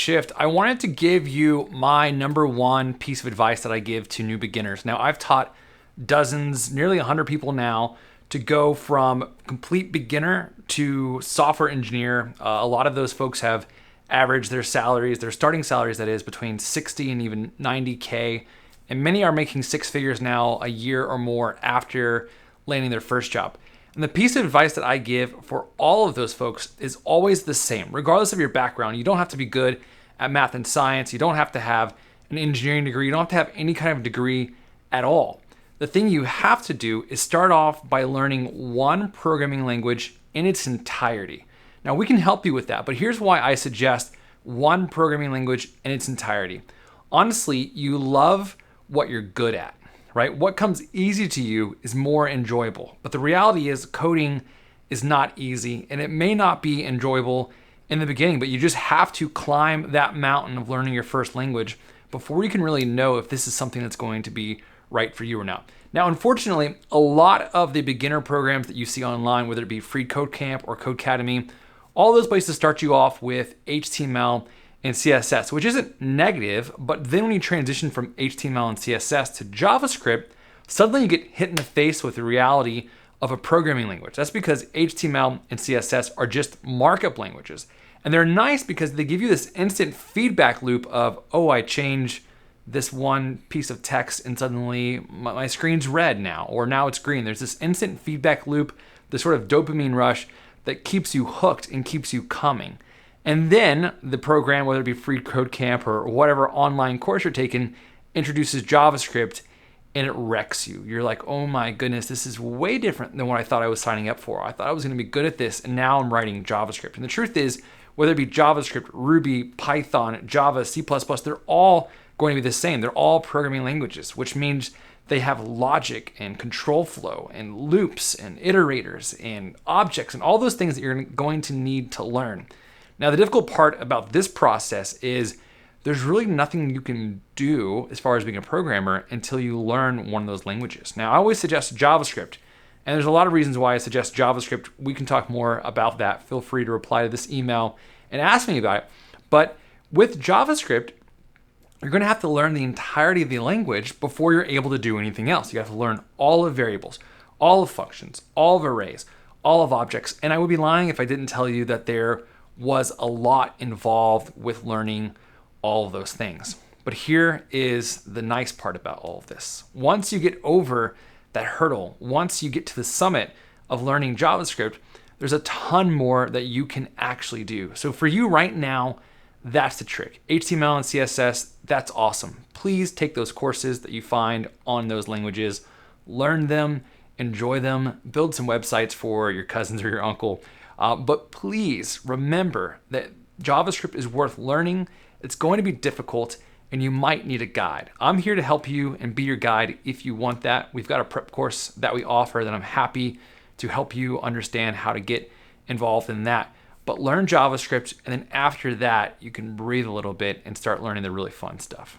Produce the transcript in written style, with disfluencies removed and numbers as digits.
shift, I wanted to give you my number one piece of advice that I give to new beginners. Now, I've taught dozens, nearly 100 people now to go from complete beginner to software engineer. A lot of those folks have averaged their salaries, their starting salaries, that is, between 60 and even 90K. And many are making six figures now a year or more after landing their first job. And the piece of advice that I give for all of those folks is always the same. Regardless of your background, you don't have to be good at math and science. You don't have to have an engineering degree. You don't have to have any kind of degree at all. The thing you have to do is start off by learning one programming language in its entirety. Now, we can help you with that, but here's why I suggest one programming language in its entirety. Honestly, you love what you're good at, right? What comes easy to you is more enjoyable. But the reality is coding is not easy, and it may not be enjoyable in the beginning, but you just have to climb that mountain of learning your first language before you can really know if this is something that's going to be right for you or not. Now, unfortunately, a lot of the beginner programs that you see online, whether it be Free Code Camp or Codecademy, all those places start you off with HTML and CSS, which isn't negative, but then when you transition from HTML and CSS to JavaScript, suddenly you get hit in the face with the reality of a programming language. That's because HTML and CSS are just markup languages. And they're nice because they give you this instant feedback loop of, oh, I change this one piece of text and suddenly my screen's red now, or now it's green. There's this instant feedback loop, this sort of dopamine rush that keeps you hooked and keeps you coming. And then the program, whether it be Free Code Camp or whatever online course you're taking, introduces JavaScript and it wrecks you. You're like, oh my goodness, this is way different than what I thought I was signing up for. I thought I was going to be good at this, and now I'm writing JavaScript. And the truth is, whether it be JavaScript, Ruby, Python, Java, C++, they're all going to be the same. They're all programming languages, which means they have logic and control flow and loops and iterators and objects and all those things that you're going to need to learn. Now, the difficult part about this process is there's really nothing you can do as far as being a programmer until you learn one of those languages. Now, I always suggest JavaScript, and there's a lot of reasons why I suggest JavaScript. We can talk more about that. Feel free to reply to this email and ask me about it. But with JavaScript, you're going to have to learn the entirety of the language before you're able to do anything else. You have to learn all of variables, all of functions, all of arrays, all of objects. And I would be lying if I didn't tell you that there was a lot involved with learning all of those things. But here is the nice part about all of this. Once you get over that hurdle, once you get to the summit of learning JavaScript, there's a ton more that you can actually do. So for you right now, that's the trick. HTML and CSS, that's awesome. Please take those courses that you find on those languages, learn them, enjoy them, build some websites for your cousins or your uncle. But please remember that JavaScript is worth learning. It's going to be difficult, and you might need a guide. I'm here to help you and be your guide if you want that. We've got a prep course that we offer that I'm happy to help you understand how to get involved in that. But learn JavaScript, and then after that, you can breathe a little bit and start learning the really fun stuff.